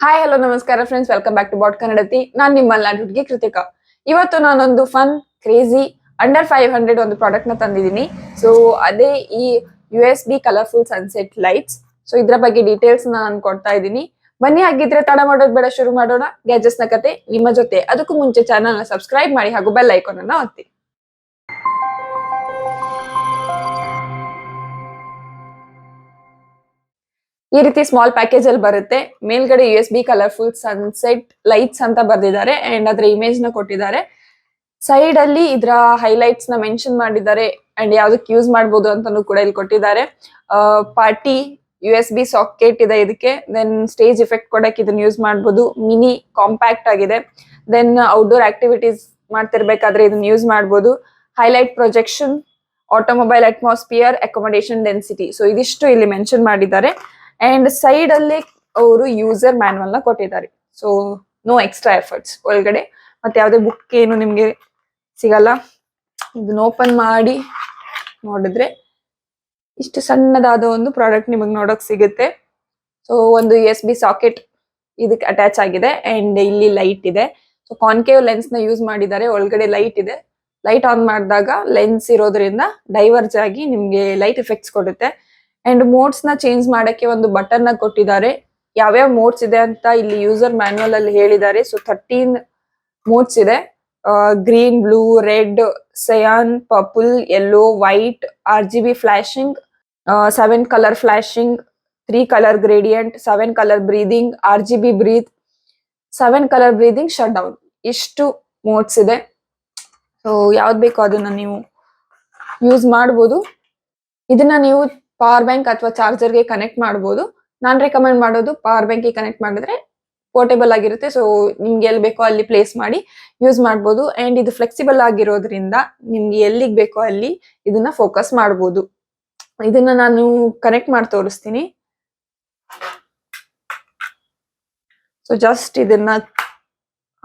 Hi hello ನಮಸ್ಕಾರ friends, welcome back to ಬಾಟ್ ಕನ್ನಡತಿ. ನಾನ್ ನಿಮ್ಮಲ್ಲ ಹುಡುಗಿ ಕೃತಿಕಾ. ಇವತ್ತು ನಾನೊಂದು ಫನ್ ಕ್ರೇಜಿ ಅಂಡರ್ 500 ಒಂದು ಪ್ರಾಡಕ್ಟ್ ನ ತಂದಿದ್ದೀನಿ. ಸೊ ಅದೇ ಈ USB colourful sunset lights. So ಇದ್ರ ಬಗ್ಗೆ ಡೀಟೇಲ್ಸ್ ನಾನು ಕೊಡ್ತಾ ಇದ್ದೀನಿ. ಬನ್ನಿ, ಹಾಗಿದ್ರೆ ತಡ ಮಾಡೋದು ಬೇಡ, ಶುರು ಮಾಡೋಣ. ಗ್ಯಾಜೆಟ್ಸ್ ನ ಕತೆ ನಿಮ್ಮ ಜೊತೆ. ಅದಕ್ಕೂ ಮುಂಚೆ ಚಾನಲ್ ನ ಸಬ್ಸ್ಕ್ರೈಬ್ ಮಾಡಿ ಹಾಗೂ ಬೆಲ್ ಐಕಾನ್ ಅನ್ನ ಒತ್ತಿ. ಈ ರೀತಿ ಸ್ಮಾಲ್ ಪ್ಯಾಕೇಜ್ ಅಲ್ಲಿ ಬರುತ್ತೆ. ಮೇಲ್ಗಡೆ USB ಕಲರ್ಫುಲ್ ಸನ್ಸೆಟ್ ಲೈಟ್ಸ್ ಅಂತ ಬರ್ದಿದ್ದಾರೆ ಅಂಡ್ ಅದ್ರ ಇಮೇಜ್ ನ ಕೊಟ್ಟಿದ್ದಾರೆ. ಸೈಡ್ ಅಲ್ಲಿ ಇದ್ರ ಹೈಲೈಟ್ಸ್ ನ ಮೆನ್ಷನ್ ಮಾಡಿದ್ದಾರೆ ಅಂಡ್ ಯಾವ್ದಕ್ ಯೂಸ್ ಮಾಡಬಹುದು ಅಂತಾನು ಕೂಡ ಇಲ್ಲಿ ಕೊಟ್ಟಿದ್ದಾರೆ. ಪಾರ್ಟಿ USB ಸಾಕೆಟ್ ಇದೆ ಇದಕ್ಕೆ. ದೆನ್ ಸ್ಟೇಜ್ ಎಫೆಕ್ಟ್ ಕೊಡಕ್ಕೆ ಇದನ್ನ ಯೂಸ್ ಮಾಡಬಹುದು. ಮಿನಿ ಕಾಂಪ್ಯಾಕ್ಟ್ ಆಗಿದೆ. ದೆನ್ ಔಟ್ಡೋರ್ ಆಕ್ಟಿವಿಟೀಸ್ ಮಾಡ್ತಿರ್ಬೇಕಾದ್ರೆ ಇದನ್ನ ಯೂಸ್ ಮಾಡಬಹುದು. Highlight projection, automobile atmosphere, accommodation density. So ಇದಿಷ್ಟು ಇಲ್ಲಿ ಮೆನ್ಷನ್ ಮಾಡಿದ್ದಾರೆ. ಅಂಡ್ ಸೈಡ್ ಅಲ್ಲಿ ಅವರು ಯೂಸರ್ ಮ್ಯಾನ್ಯಲ್ ನ ಕೊಟ್ಟಿದ್ದಾರೆ. So no extra efforts. ಒಳಗಡೆ ಮತ್ತೆ ಯಾವ್ದೇ ಬುಕ್ ಏನು ನಿಮ್ಗೆ ಸಿಗಲ್ಲ. ಇದನ್ನ ಓಪನ್ ಮಾಡಿ ನೋಡಿದ್ರೆ ಇಷ್ಟು ಸಣ್ಣದಾದ ಒಂದು ಪ್ರಾಡಕ್ಟ್ ನಿಮಗೆ ನೋಡಕ್ ಸಿಗುತ್ತೆ. ಸೊ ಒಂದು USB ಸಾಕೆಟ್ ಇದಕ್ಕೆ ಅಟ್ಯಾಚ್ ಆಗಿದೆ ಅಂಡ್ ಇಲ್ಲಿ ಲೈಟ್ ಇದೆ. ಸೊ ಕಾನ್ಕೇವ್ ಲೆನ್ಸ್ ನ ಯೂಸ್ ಮಾಡಿದ್ದಾರೆ. ಒಳಗಡೆ ಲೈಟ್ ಇದೆ. ಲೈಟ್ ಆನ್ ಮಾಡಿದಾಗ ಲೆನ್ಸ್ ಇರೋದ್ರಿಂದ ಡೈವರ್ಜ್ ಆಗಿ ನಿಮ್ಗೆ ಲೈಟ್ ಎಫೆಕ್ಟ್ಸ್ ಕೊಡುತ್ತೆ. ಅಂಡ್ ಮೋಡ್ಸ್ ನ ಚೇಂಜ್ ಮಾಡಕ್ಕೆ ಒಂದು ಬಟನ್ ನ ಕೊಟ್ಟಿದ್ದಾರೆ. ಯಾವ್ಯಾವ ಮೋಡ್ಸ್ ಇದೆ ಅಂತ ಇಲ್ಲಿ ಯೂಸರ್ ಮ್ಯಾನ್ಯಲ್ ಅಲ್ಲಿ ಹೇಳಿದ್ದಾರೆ. ಸೊ 13 ಮೋಡ್ಸ್ ಇದೆ. Green, blue, red, cyan, purple, yellow, white, RGB flashing, 7 colour flashing, 3 colour gradient, 7 colour breathing, RGB breath, 7 colour breathing, shut down. ಇಷ್ಟು ಮೋಡ್ಸ್ ಇದೆ. ಸೊ ಯಾವ್ದು ಬೇಕೋ ಅದನ್ನ ನೀವು ಯೂಸ್ ಮಾಡಬಹುದು. ಇದನ್ನ ನೀವು ಪವರ್ ಬ್ಯಾಂಕ್ ಅಥವಾ ಚಾರ್ಜರ್ ಗೆ ಕನೆಕ್ಟ್ ಮಾಡಬಹುದು. ನಾನ್ ರೆಕಮೆಂಡ್ ಮಾಡೋದು ಪವರ್ ಬ್ಯಾಂಕ್ ಗೆ ಕನೆಕ್ಟ್ ಮಾಡಿದ್ರೆ ಪೋರ್ಟೇಬಲ್ ಆಗಿರುತ್ತೆ. ಸೊ ನಿಮ್ಗೆ ಎಲ್ಲಿ ಬೇಕೋ ಅಲ್ಲಿ ಪ್ಲೇಸ್ ಮಾಡಿ ಯೂಸ್ ಮಾಡಬಹುದು. ಅಂಡ್ ಇದು ಫ್ಲೆಕ್ಸಿಬಲ್ ಆಗಿರೋದ್ರಿಂದ ನಿಮ್ಗೆ ಎಲ್ಲಿಗೆ ಬೇಕೋ ಅಲ್ಲಿ ಇದನ್ನ ಫೋಕಸ್ ಮಾಡಬಹುದು. ಇದನ್ನ ನಾನು ಕನೆಕ್ಟ್ ಮಾಡಿ ತೋರಿಸ್ತೀನಿ. ಸೊ ಜಸ್ಟ್ ಇದನ್ನ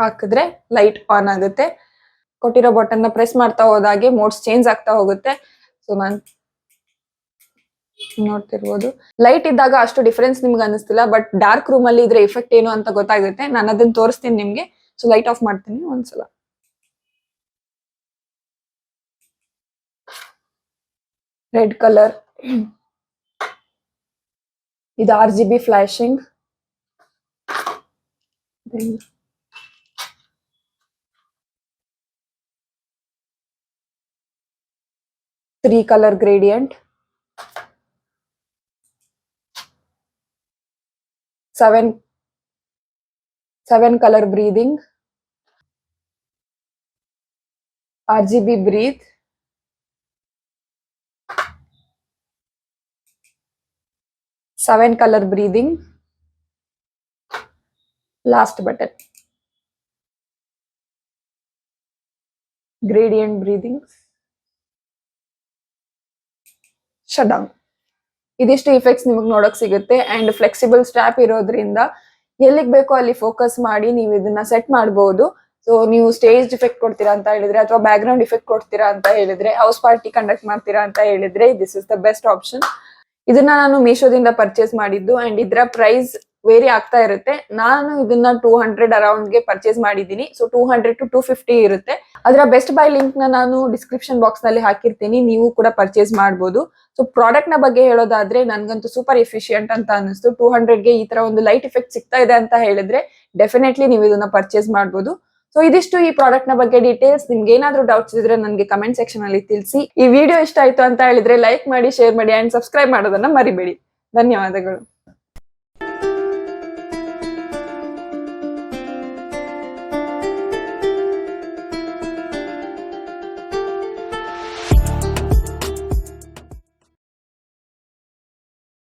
ಹಾಕಿದ್ರೆ ಲೈಟ್ ಆನ್ ಆಗುತ್ತೆ. ಕೊಟ್ಟಿರೋ ಬಟನ್ ನ ಪ್ರೆಸ್ ಮಾಡ್ತಾ ಹೋದಾಗೆ ಮೋಡ್ಸ್ ಚೇಂಜ್ ಆಗ್ತಾ ಹೋಗುತ್ತೆ. ಸೊ ನಾನು ನೋಡ್ತಿರ್ಬೋದು. ಲೈಟ್ ಇದ್ದಾಗ ಅಷ್ಟು ಡಿಫರೆನ್ಸ್ ನಿಮ್ಗೆ ಅನಿಸ್ತಿಲ್ಲ, ಬಟ್ ಡಾರ್ಕ್ ರೂಮ್ ಅಲ್ಲಿ ಇದ್ರೆ ಎಫೆಕ್ಟ್ ಏನು ಅಂತ ಗೊತ್ತಾಗುತ್ತೆ. ನಾನು ಅದನ್ನ ತೋರಿಸ್ತೀನಿ ನಿಮ್ಗೆ. ಸೊ ಲೈಟ್ ಆಫ್ ಮಾಡ್ತೀನಿ ಒಂದ್ಸಲ. ರೆಡ್ ಕಲರ್, ಇದು RGB flashing, 3 colour gradient, 7 color breathing, RGB breathe, 7 color breathing, last button gradient breathing, shut down. ಇದಿಷ್ಟು ಇಫೆಕ್ಟ್ಸ್ ನಿಮಗೆ ನೋಡಕ್ ಸಿಗುತ್ತೆ. ಅಂಡ್ ಫ್ಲೆಕ್ಸಿಬಲ್ ಸ್ಟ್ರಾಪ್ ಇರೋದ್ರಿಂದ ಎಲ್ಲಿಗೆ ಬೇಕೋ ಅಲ್ಲಿ ಫೋಕಸ್ ಮಾಡಿ ನೀವು ಇದನ್ನ ಸೆಟ್ ಮಾಡಬಹುದು. ಸೊ ನೀವು ಸ್ಟೇಜ್ ಇಫೆಕ್ಟ್ ಕೊಡ್ತೀರಾ ಅಂತ ಹೇಳಿದ್ರೆ ಅಥವಾ ಬ್ಯಾಕ್ ಗ್ರೌಂಡ್ ಇಫೆಕ್ಟ್ ಕೊಡ್ತೀರಾ ಅಂತ ಹೇಳಿದ್ರೆ, ಹೌಸ್ ಪಾರ್ಟಿ ಕಂಡಕ್ಟ್ ಮಾಡ್ತೀರಾ ಅಂತ ಹೇಳಿದ್ರೆ this is the best option. ಇದನ್ನ ನಾನು ಮೀಶೋದಿಂದ ಪರ್ಚೇಸ್ ಮಾಡಿದ್ದು ಅಂಡ್ ಇದ್ರ ಪ್ರೈಸ್ ವೇರಿ ಆಗ್ತಾ ಇರುತ್ತೆ. ನಾನು ಇದನ್ನ 200 ಅರೌಂಡ್ ಗೆ ಪರ್ಚೇಸ್ ಮಾಡಿದ್ದೀನಿ. ಸೊ 200 to 250 ಇರುತ್ತೆ. ಅದರ ಬೆಸ್ಟ್ ಬೈ ಲಿಂಕ್ ನ ನಾನು ಡಿಸ್ಕ್ರಿಪ್ಷನ್ ಬಾಕ್ಸ್ ನಲ್ಲಿ ಹಾಕಿರ್ತೀನಿ. ನೀವು ಕೂಡ ಪರ್ಚೇಸ್ ಮಾಡಬಹುದು. ಸೊ ಪ್ರಾಡಕ್ಟ್ ನ ಬಗ್ಗೆ ಹೇಳೋದಾದ್ರೆ ನನ್ಗಂತೂ ಸೂಪರ್ ಎಫಿಷಿಯಂಟ್ ಅಂತ ಅನಿಸ್ತು. 200 ಗೆ ಈ ತರ ಒಂದು ಲೈಟ್ ಎಫೆಕ್ಟ್ ಸಿಗ್ತಾ ಇದೆ ಅಂತ ಹೇಳಿದ್ರೆ ಡೆಫಿನೆಟ್ಲಿ ನೀವು ಇದನ್ನ ಪರ್ಚೇಸ್ ಮಾಡಬಹುದು. ಸೊ ಇದಿಷ್ಟು ಈ ಪ್ರಾಡಕ್ಟ್ ನ ಬಗ್ಗೆ ಡೀಟೇಲ್ಸ್. ನಿಮ್ಗೆ ಏನಾದ್ರೂ ಡೌಟ್ಸ್ ಇದ್ರೆ ನನಗೆ ಕಮೆಂಟ್ ಸೆಕ್ಷನ್ ಅಲ್ಲಿ ತಿಳಿಸಿ. ಈ ವಿಡಿಯೋ ಇಷ್ಟ ಆಯ್ತು ಅಂತ ಹೇಳಿದ್ರೆ ಲೈಕ್ ಮಾಡಿ, ಶೇರ್ ಮಾಡಿ ಅಂಡ್ ಸಬ್ಸ್ಕ್ರೈಬ್ ಮಾಡೋದನ್ನ ಮರಿಬೇಡಿ. ಧನ್ಯವಾದಗಳು.